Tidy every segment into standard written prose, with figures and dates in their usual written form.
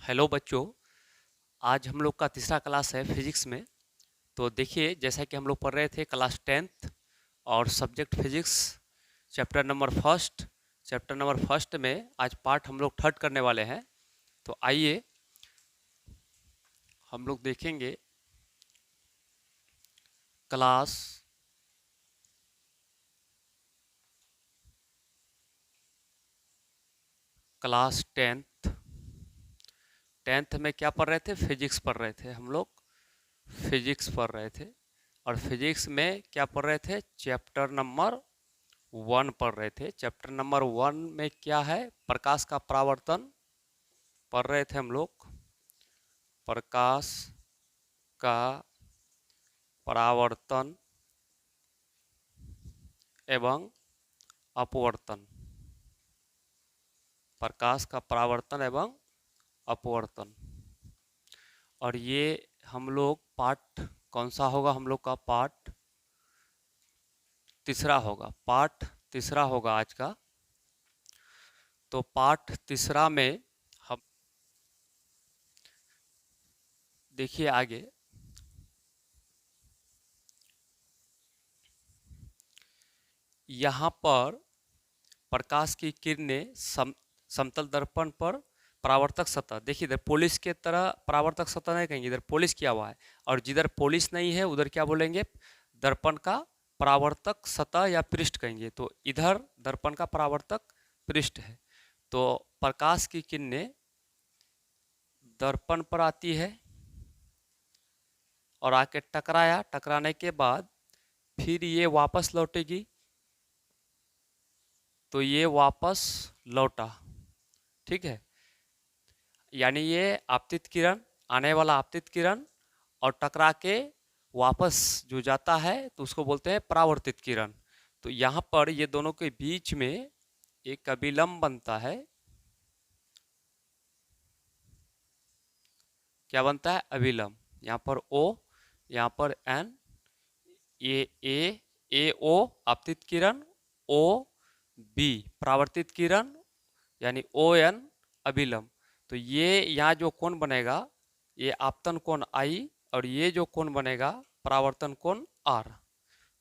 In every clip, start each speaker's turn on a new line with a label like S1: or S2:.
S1: Hello बच्चों। आज हम लोग का तीसरा क्लास है फिजिक्स में। तो देखिए, जैसा कि हम लोग पढ़ रहे थे क्लास 10th और subject physics chapter number first में आज पार्ट हम लोग थर्ड करने वाले हैं। तो आइए हम लोग देखेंगे क्लास क्लास टेंथ टेंथ में क्या पढ़ रहे थे? फिजिक्स पढ़ रहे थे हम लोग। फिजिक्स पढ़ रहे थे और फिजिक्स में क्या पढ़ रहे थे? चैप्टर नंबर 1 पढ़ रहे थे। चैप्टर नंबर 1 में क्या है? प्रकाश का परावर्तन पढ़ रहे थे हम लोग। प्रकाश का परावर्तन एवं अपवर्तन। प्रकाश का परावर्तन एवं अपवर्तन। और ये हम लोग पार्ट कौन सा होगा? हम लोग का पार्ट तीसरा होगा। पार्ट तीसरा होगा आज का। तो पार्ट तीसरा में हम देखिए आगे। यहाँ पर प्रकाश की किरणें समतल दर्पण पर परावर्तक सतह, देखिए इधर पॉलिश के तरह परावर्तक सतह नहीं कहेंगे, इधर पॉलिश किया हुआ है। और जिधर पॉलिश नहीं है उधर क्या बोलेंगे? दर्पण का परावर्तक सतह या पृष्ठ कहेंगे। तो इधर दर्पण का परावर्तक पृष्ठ है। तो प्रकाश की किरणें दर्पण पर आती है और आके टकराया, टकराने के बाद फिर ये वापस लौटेगी। तो ये वापस लौटा, ठीक है। यानी ये आपतित किरण, आने वाला आपतित किरण और टकरा के वापस जो जाता है तो उसको बोलते हैं परावर्तित किरण। तो यहाँ पर ये दोनों के बीच में एक अभिलंब बनता है। क्या बनता है? अभिलंब। यहाँ पर O, यहाँ पर N, ए ओ आपतित किरण, O B परावर्तित किरण, यानी ON अभिलंब। तो ये यहाँ जो कोण बनेगा ये आपतन कोण I और ये जो कोण बनेगा परावर्तन कोण R।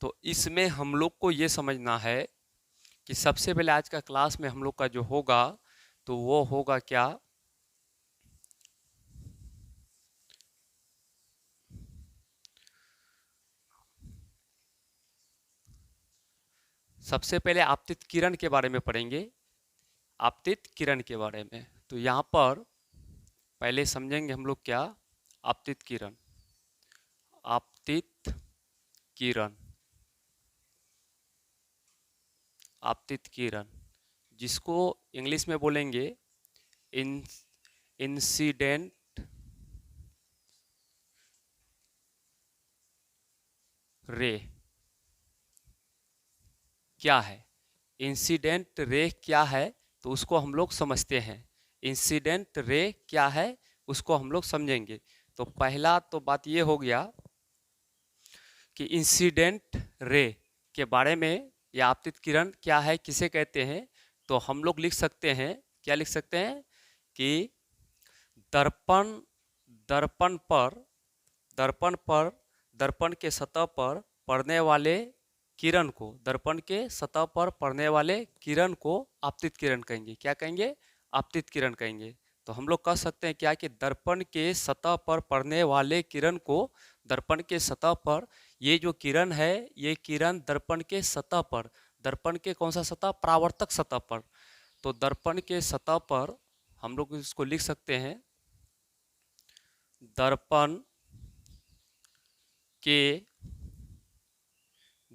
S1: तो इसमें हम लोग को ये समझना है कि सबसे पहले आज का क्लास में हम लोग का जो होगा तो वो होगा क्या? सबसे पहले आपतित किरण के बारे में पढ़ेंगे। आपतित किरण के बारे में तो यहाँ पर पहले समझेंगे हम लोग क्या? आपतित किरण। आपतित किरण, आपतित किरण जिसको इंग्लिश में बोलेंगे इंसिडेंट रे। क्या है इंसिडेंट रे? क्या है तो उसको हम लोग समझते हैं। इंसिडेंट रे क्या है उसको हम लोग समझेंगे। तो पहला तो बात ये हो गया कि इंसिडेंट रे के बारे में, या आपतित किरण क्या है, किसे कहते हैं। तो हम लोग लिख सकते हैं, क्या लिख सकते हैं कि दर्पण दर्पण पर दर्पण पर दर्पण के सतह पर पड़ने वाले किरण को, दर्पण के सतह पर पड़ने वाले किरण को आपतित किरण कहेंगे। क्या कहेंगे? आपतित किरण कहेंगे। तो हम लोग कह सकते हैं क्या कि दर्पण के सतह पर पड़ने वाले किरण को, दर्पण के सतह पर ये जो किरण है ये किरण दर्पण के सतह पर, दर्पण के कौन सा सतह? परावर्तक सतह पर। तो दर्पण के सतह पर हम लोग इसको लिख सकते हैं दर्पण के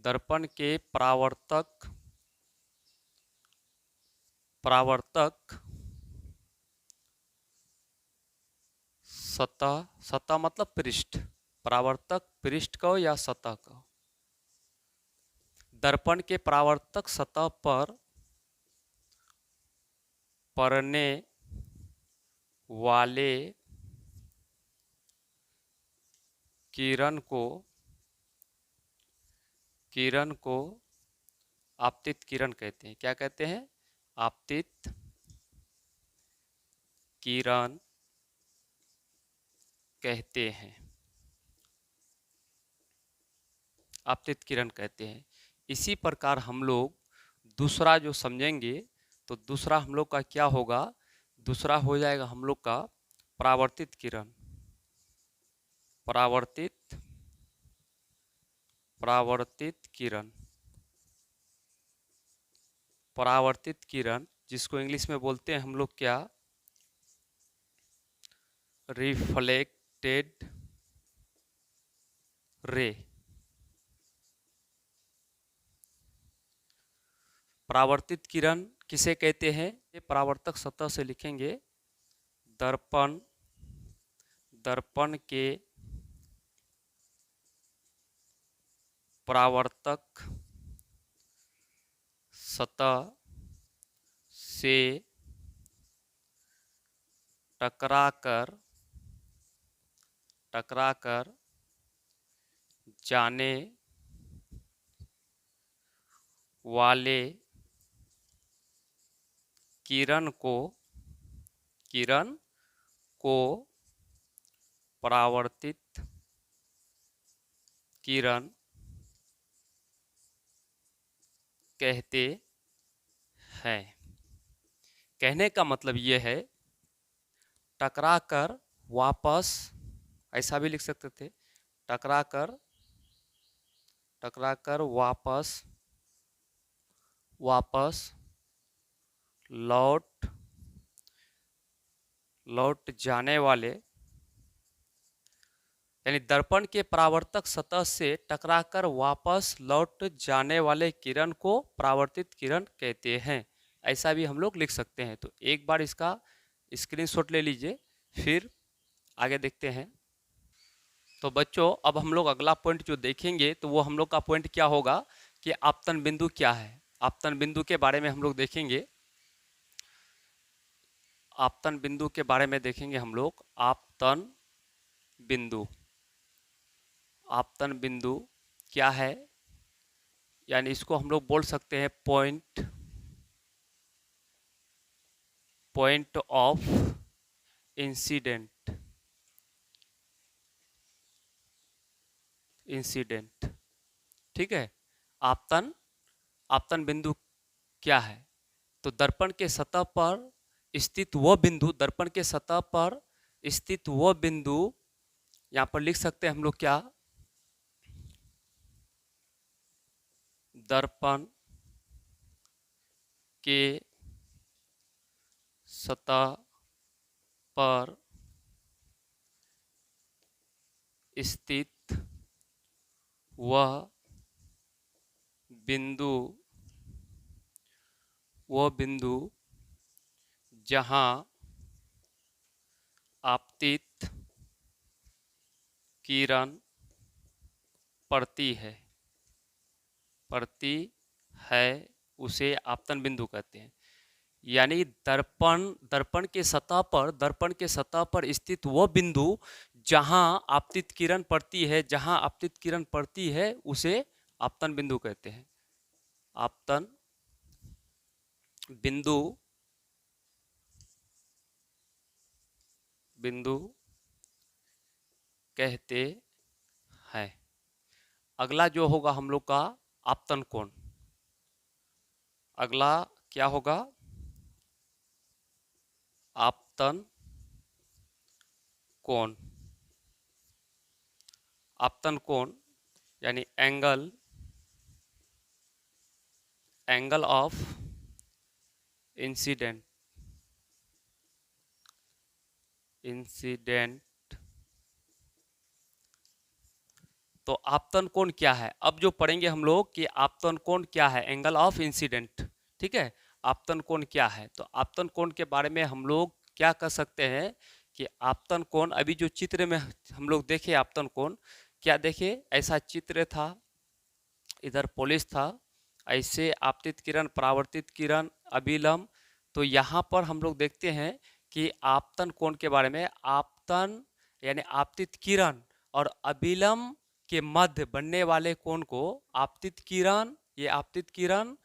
S1: दर्पण के परावर्तक सतह, सतह मतलब पृष्ठ, परावर्तक पृष्ठ को या सतह को। दर्पण के परावर्तक सतह पर पड़ने वाले किरण को आपतित किरण कहते हैं। क्या कहते हैं? आपतित किरण कहते हैं, आपतित किरण कहते हैं। इसी प्रकार हम लोग दूसरा जो समझेंगे तो दूसरा हम लोग का क्या होगा, दूसरा हो जाएगा हम लोग का परावर्तित किरण। परावर्तित परावर्तित किरण, परावर्तित किरण जिसको इंग्लिश में बोलते हैं हम लोग क्या, रिफ्लेक्टेड रे। परावर्तित किरण किसे कहते हैं, ये परावर्तक सतह से लिखेंगे, दर्पण, दर्पण के परावर्तक सतह से टकराकर जाने वाले किरण को परावर्तित किरण कहते हैं। कहने का मतलब ये है, टकराकर वापस, ऐसा भी लिख सकते थे, टकराकर वापस लौट जाने वाले, यानी दर्पण के परावर्तक सतह से टकराकर वापस लौट जाने वाले किरण को परावर्तित किरण कहते हैं। ऐसा भी हम लोग लिख सकते हैं। तो एक बार इसका स्क्रीनशॉट ले लीजिए, फिर आगे देखते हैं। तो बच्चों अब हम लोग अगला पॉइंट जो देखेंगे तो वो हम लोग का पॉइंट क्या होगा कि आपतन बिंदु क्या है। आपतन बिंदु के बारे में हम लोग देखेंगे, आपतन बिंदु के बारे में देखेंगे हम लोग। आपतन बिंदु, आपतन बिंदु क्या है, यानी इसको हम लोग बोल सकते हैं पॉइंट ऑफ इंसिडेंट, ठीक है। आपतन बिंदु क्या है, तो दर्पण के सतह पर स्थित वह बिंदु, दर्पण के सतह पर स्थित वह बिंदु, यहां पर लिख सकते हैं हम लोग क्या, दर्पण के सतह पर स्थित वह बिंदु जहां आपतित किरण पड़ती है उसे आपतन बिंदु कहते हैं। यानी दर्पण के सतह पर स्थित वह बिंदु जहां आपतित किरण पड़ती है, उसे आपतन बिंदु कहते हैं। आपतन बिंदु कहते हैं। अगला जो होगा हम लोग का आपतन कोण। अगला क्या होगा, आपतन कोण। आपतन कोण यानी एंगल ऑफ इंसिडेंट, तो आपतन कोण क्या है, अब जो पढ़ेंगे हम लोग कि आपतन कोण क्या है, एंगल ऑफ इंसिडेंट, ठीक है। आपतन कोण क्या है, तो आपतन कोण के बारे में हम लोग क्या कर सकते हैं कि आपतन कोण, अभी जो चित्र में हम लोग देखे आपतन कोण, क्या देखे, ऐसा चित्र था, इधर पोलिस था, ऐसे आपतित किरण, परावर्तित किरण, अभिलंब। तो यहाँ पर हम लोग देखते हैं कि आपतन कोण के बारे में, आपतन यानी आपतित किरण और अभिलंब के मध्य बनने वाले कोण को आपतित किरण, ये आपतित किरण,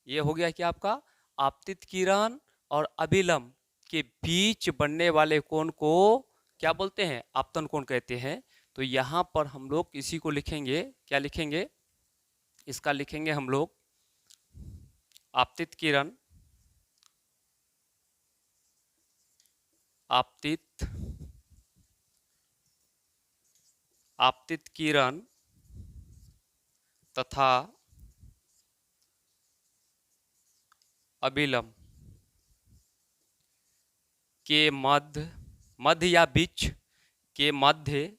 S1: ये हो गया क्या आपका आपतित किरण और अभिलंब के बीच बनने वाले कोण को क्या बोलते हैं, आपतन कोण कहते हैं। तो यहाँ पर हम लोग इसी को लिखेंगे, क्या लिखेंगे, इसका लिखेंगे हम लोग आपतित किरण, आपतित आपतित किरण तथा अभिलंब के मध्य, मध्य या बीच के मध्य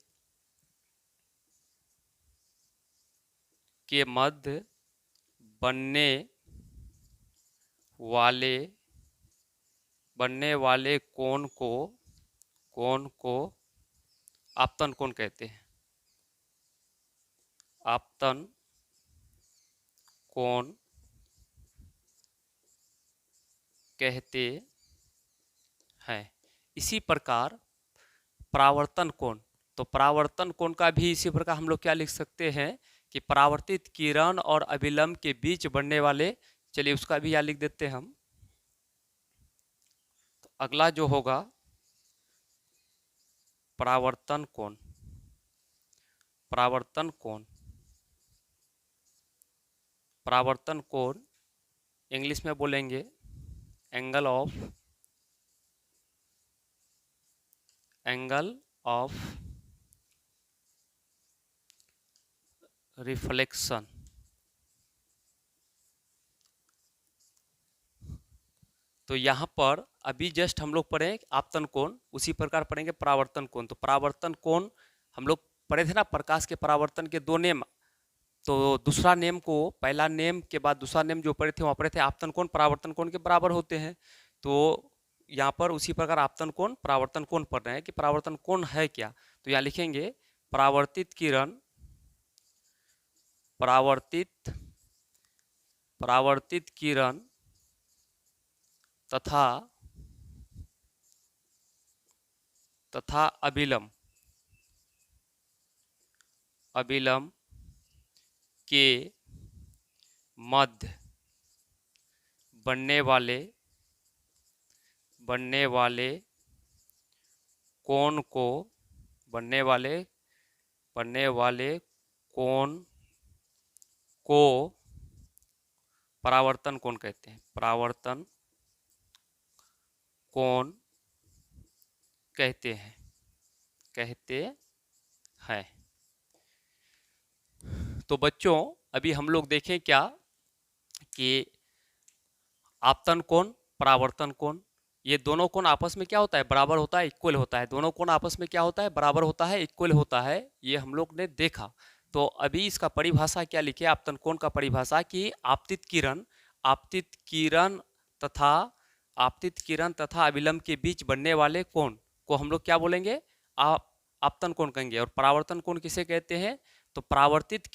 S1: बनने वाले कोण को आपतन कोण कहते हैं। आपतन कोण कहते हैं। इसी प्रकार परावर्तन कोण, तो परावर्तन कोण का भी इसी प्रकार हम लोग क्या लिख सकते हैं कि परावर्तित किरण और अभिलंब के बीच बनने वाले, चलिए उसका भी यहाँ लिख देते हैं हम। तो अगला जो होगा परावर्तन कोण, परावर्तन कोण, परावर्तन कोण इंग्लिश में बोलेंगे एंगल ऑफ रिफ्लेक्शन। तो यहाँ पर अभी जस्ट हम लोग पढ़े आपतन कोण, उसी प्रकार पढ़ेंगे परावर्तन कोण। तो परावर्तन कोण हम लोग पढ़े थे ना, प्रकाश के परावर्तन के दो नेम। तो दूसरा नेम को, पहला नेम के बाद दूसरा नेम जो पढ़े थे वहाँ पढ़े थे आपतन कोण परावर्तन कोण के बराबर होते हैं। तो यहाँ पर उसी प्रकार आपतन कोण परावर्तन कोण पढ़ रहे हैं कि परावर्तन कोण है क्या। तो यहाँ लिखेंगे परावर्तित किरण, परावर्तित किरण तथा अभिलंब के मध्य बनने वाले कोण को परावर्तन कोण कहते हैं। परावर्तन कोण कहते हैं। तो बच्चों अभी हम लोग देखें क्या कि आपतन कोण, परावर्तन कोण, ये दोनों कोण आपस में क्या होता है, बराबर होता है, इक्वल होता है। दोनों कोण आपस में क्या होता है, बराबर होता है, इक्वल होता है, ये हम लोग ने देखा। तो अभी इसका परिभाषा क्या लिखे, आपतन कोण का परिभाषा कि आपतित किरण तथा अभिलंब के बीच बनने वाले कोण को हम लोग क्या बोलेंगे, आपतन कोण कहेंगे। और परावर्तन कोण किसे कहते हैं, तो परावर्तित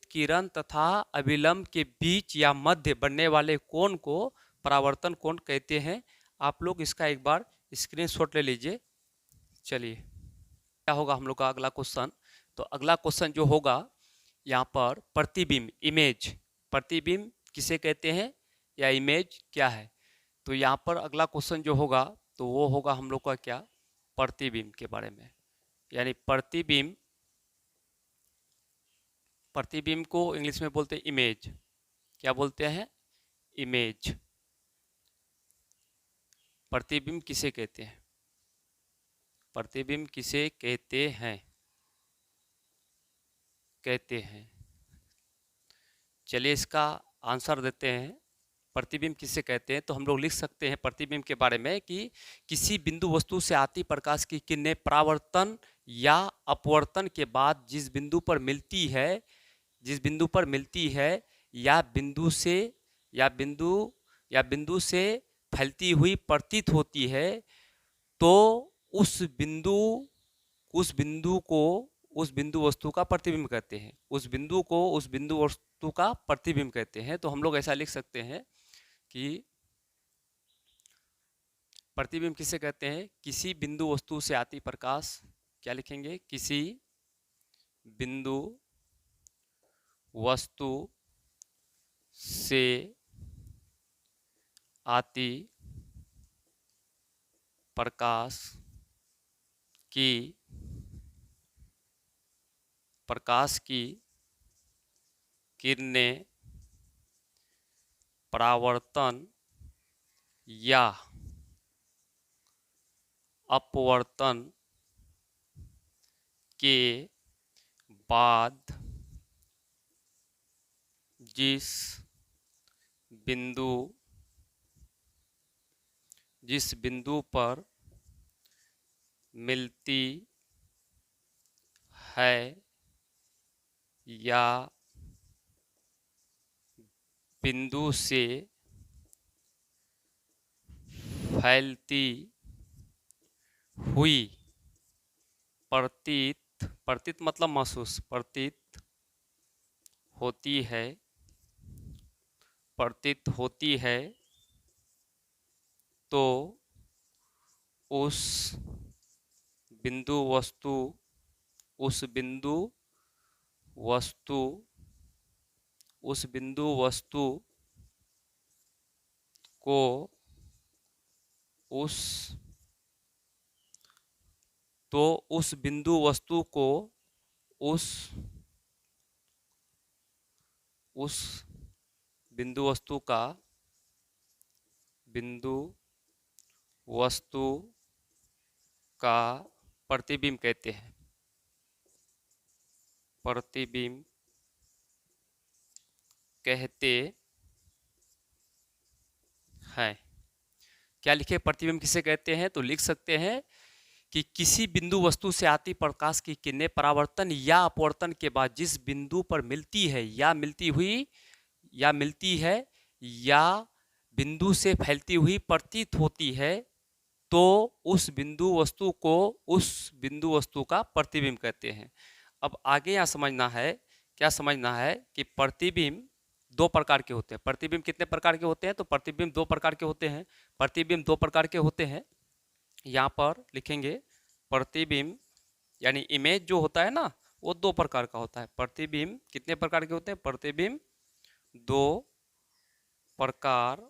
S1: किरण तथा अभिलंब के बीच या मध्य बनने वाले कोण को परावर्तन कोण कहते हैं। आप लोग इसका एक बार स्क्रीनशॉट ले लीजिए। चलिए क्या होगा हम लोग का अगला क्वेश्चन। तो अगला क्वेश्चन जो होगा यहाँ पर प्रतिबिंब, इमेज, प्रतिबिंब किसे कहते हैं या इमेज क्या है। तो यहाँ पर अगला क्वेश्चन जो होगा तो वो होगा हम लोग का क्या, प्रतिबिंब के बारे में। यानी प्रतिबिंब को इंग्लिश में बोलते हैं इमेज। क्या बोलते हैं, इमेज। प्रतिबिंब किसे कहते हैं, प्रतिबिंब किसे कहते हैं। चलिए इसका आंसर देते हैं। प्रतिबिंब किसे कहते हैं, तो हम लोग लिख सकते हैं प्रतिबिंब के बारे में कि किसी बिंदु वस्तु से आती प्रकाश की किरणें परावर्तन या अपवर्तन के बाद जिस बिंदु पर मिलती है या बिंदु से फैलती हुई प्रतीत होती है, तो उस बिंदु वस्तु का प्रतिबिंब कहते हैं। उस बिंदु वस्तु का प्रतिबिंब कहते हैं। तो हम लोग ऐसा लिख सकते हैं कि प्रतिबिंब किसे कहते हैं, किसी बिंदु वस्तु से आती प्रकाश, क्या लिखेंगे, किसी बिंदु वस्तु से आती प्रकाश की प्रकाश की किरणें परावर्तन या अपवर्तन के बाद जिस बिंदु पर मिलती है या बिंदु से फैलती हुई प्रतीत मतलब महसूस प्रतीत होती है तो उस बिंदु वस्तु उस बिंदु वस्तु उस बिंदु वस्तु को उस उस बिंदु वस्तु को उस बिंदु वस्तु का प्रतिबिंब कहते हैं। प्रतिबिंब कहते हैं। क्या लिखे? प्रतिबिंब किसे कहते हैं? तो लिख सकते हैं कि किसी बिंदु वस्तु से आती प्रकाश की किरणें परावर्तन या अपवर्तन के बाद जिस बिंदु पर मिलती है या मिलती है या बिंदु से फैलती हुई प्रतीत होती है तो उस बिंदु वस्तु को उस बिंदु वस्तु का प्रतिबिंब कहते हैं। अब आगे यहाँ समझना है, क्या समझना है कि प्रतिबिंब दो प्रकार के होते हैं। प्रतिबिंब कितने प्रकार के होते हैं? तो प्रतिबिंब दो प्रकार के होते हैं। प्रतिबिंब दो प्रकार के होते हैं, यहाँ पर लिखेंगे प्रतिबिंब यानी इमेज जो होता है ना, वो दो प्रकार का होता है। प्रतिबिंब कितने प्रकार के होते हैं? प्रतिबिंब दो प्रकार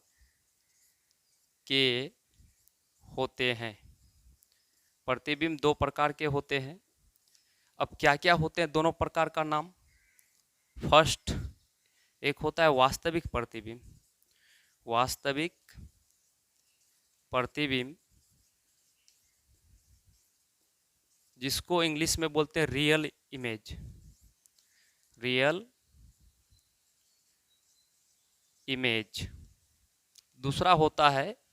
S1: के होते हैं। प्रतिबिंब दो प्रकार के होते हैं। अब क्या क्या होते हैं दोनों प्रकार का नाम? फर्स्ट एक होता है वास्तविक प्रतिबिंब। वास्तविक प्रतिबिंब जिसको इंग्लिश में बोलते हैं रियल इमेज। Real image. दूसरा होता है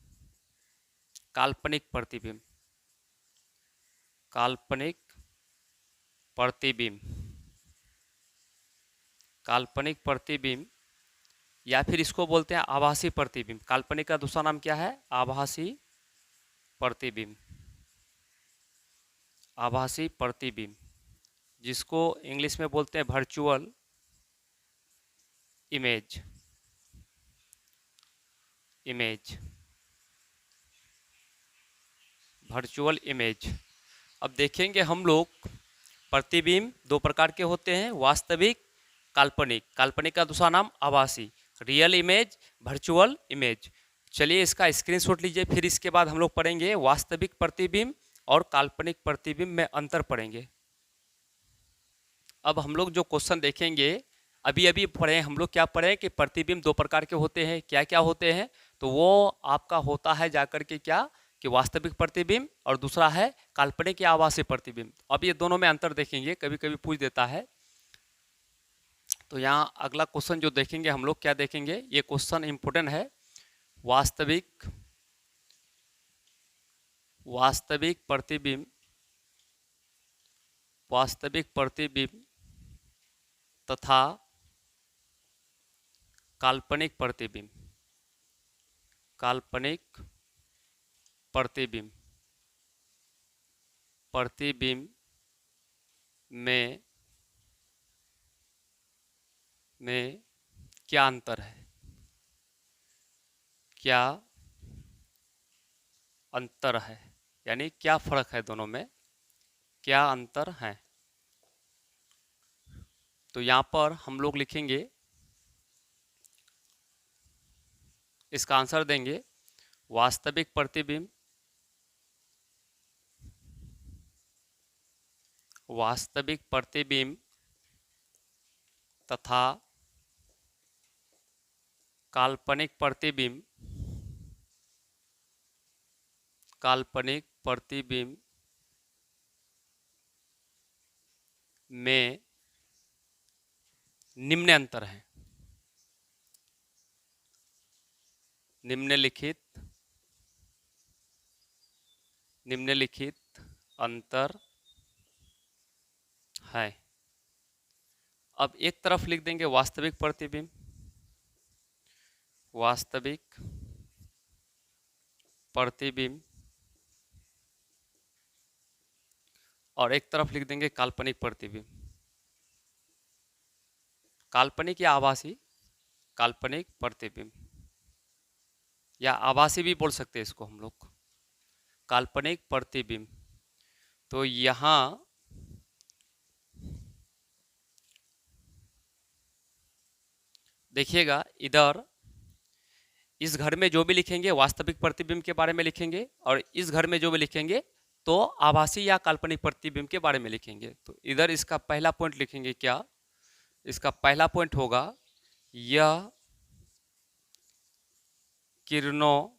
S1: काल्पनिक प्रतिबिंब। काल्पनिक प्रतिबिंब। काल्पनिक प्रतिबिंब या फिर इसको बोलते हैं आभासी प्रतिबिंब। काल्पनिक का दूसरा नाम क्या है? आभासी प्रतिबिंब। आभासी प्रतिबिंब जिसको इंग्लिश में बोलते हैं वर्चुअल इमेज। Virtual image. अब देखेंगे हम लोग प्रतिबिंब दो प्रकार के होते हैं, वास्तविक, काल्पनिक। काल्पनिक का दूसरा नाम आभासी। Real image, virtual image. चलिए इसका स्क्रीनशॉट लीजिए, फिर इसके बाद हम लोग पढ़ेंगे वास्तविक प्रतिबिंब और काल्पनिक प्रतिबिंब में अंतर पढ़ेंगे। अब हम लोग जो क्वेश्चन देखेंगे, अभी पढ़े हम लोग, क्या पढ़े कि प्रतिबिंब दो प्रकार के होते हैं। क्या क्या होते हैं? तो वो आपका होता है जाकर के क्या कि वास्तविक प्रतिबिंब और दूसरा है काल्पनिक या आभासी प्रतिबिंब। अब ये दोनों में अंतर देखेंगे, कभी कभी पूछ देता है। तो यहाँ अगला क्वेश्चन जो देखेंगे हम लोग, क्या देखेंगे? ये क्वेश्चन इंपोर्टेंट है। वास्तविक प्रतिबिंब तथा काल्पनिक प्रतिबिंब में क्या अंतर है? क्या अंतर है यानी क्या फर्क है दोनों में, क्या अंतर है? तो यहाँ पर हम लोग लिखेंगे, इसका आंसर देंगे वास्तविक प्रतिबिंब वास्तविक प्रतिबिंब तथा काल्पनिक प्रतिबिंब में निम्न अंतर है। निम्नलिखित अंतर है। अब एक तरफ लिख देंगे वास्तविक प्रतिबिंब, और एक तरफ लिख देंगे काल्पनिक प्रतिबिंब। काल्पनिक या आभासी, काल्पनिक प्रतिबिंब या आभासी भी बोल सकते हैं इसको हम लोग, काल्पनिक प्रतिबिंब। तो यहाँ देखिएगा, इधर इस घर में जो भी लिखेंगे वास्तविक प्रतिबिंब के बारे में लिखेंगे, और इस घर में जो भी लिखेंगे तो आभासी या काल्पनिक प्रतिबिंब के बारे में लिखेंगे। तो इधर इसका पहला पॉइंट लिखेंगे क्या, इसका पहला पॉइंट होगा यह किरणों,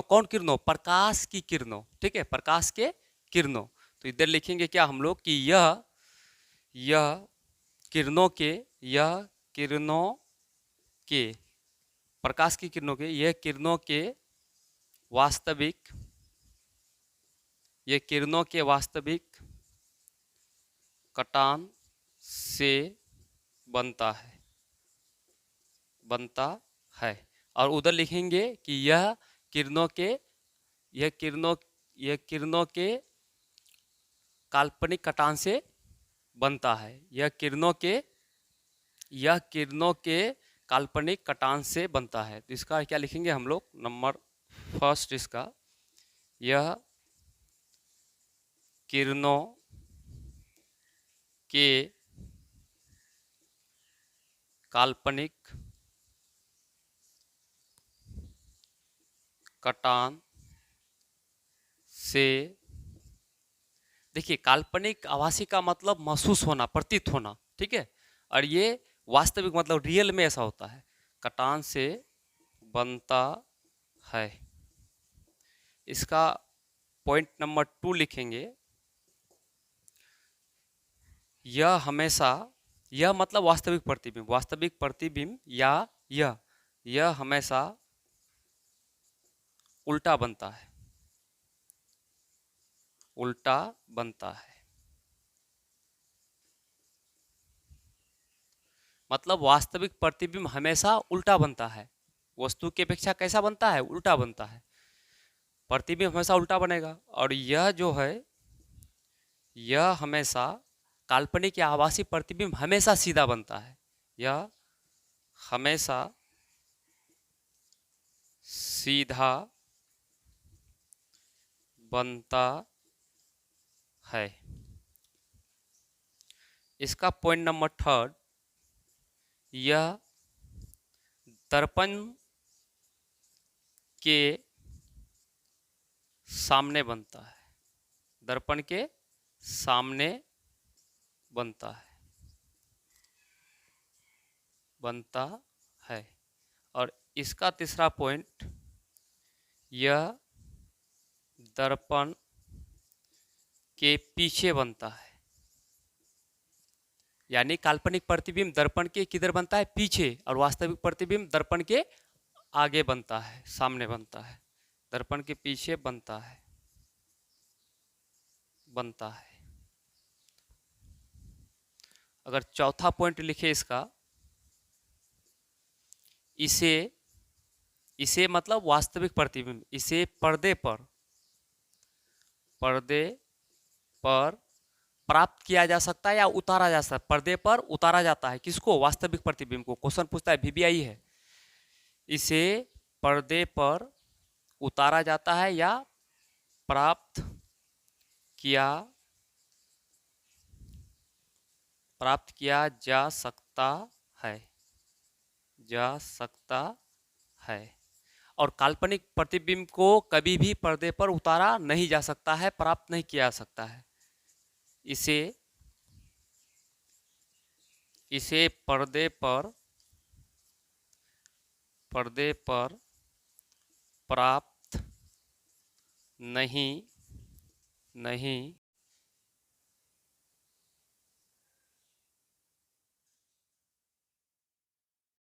S1: कौन किरणों, प्रकाश की किरणों, ठीक है, प्रकाश के किरणों। तो इधर लिखेंगे क्या हम लोग कि यह किरणों के प्रकाश की किरणों के, यह किरणों के वास्तविक कटान से बनता है। और उधर लिखेंगे कि यह किरणों के काल्पनिक कटान से बनता है। यह किरणों के काल्पनिक कटान से बनता है। तो इसका क्या लिखेंगे हम लोग, नंबर फर्स्ट इसका, यह किरणों के काल्पनिक कटान से, देखिए काल्पनिक आभासी का मतलब महसूस होना, प्रतीत होना, ठीक है, और ये वास्तविक मतलब रियल में ऐसा होता है, कटान से बनता है। इसका पॉइंट नंबर 2 लिखेंगे, यह मतलब वास्तविक प्रतिबिंब या यह हमेशा उल्टा बनता है। मतलब वास्तविक प्रतिबिंब हमेशा उल्टा बनता है, वस्तु की अपेक्षा कैसा बनता है, उल्टा बनता है। प्रतिबिंब हमेशा उल्टा बनेगा। और यह जो है, यह हमेशा काल्पनिक या आभासी प्रतिबिंब हमेशा सीधा बनता है, यह हमेशा सीधा बनता है। इसका पॉइंट नंबर 3, यह दर्पण के सामने बनता है, दर्पण के सामने बनता है। और इसका तीसरा पॉइंट, यह दर्पण के पीछे बनता है। यानी काल्पनिक प्रतिबिंब दर्पण के किधर बनता है, पीछे, और वास्तविक प्रतिबिंब दर्पण के आगे बनता है, सामने बनता है, दर्पण के पीछे बनता है। अगर चौथा पॉइंट लिखे इसका, इसे मतलब वास्तविक प्रतिबिंब, इसे पर्दे पर प्राप्त किया जा सकता है या उतारा जा सकता है। पर्दे पर उतारा जाता है किसको, वास्तविक प्रतिबिंब को। क्वेश्चन पूछता है, VBI है, इसे पर्दे पर उतारा जाता है या प्राप्त किया जा सकता है। और काल्पनिक प्रतिबिंब को कभी भी पर्दे पर उतारा नहीं जा सकता है, प्राप्त नहीं किया जा सकता है। इसे इसे पर्दे पर प्राप्त नहीं नहीं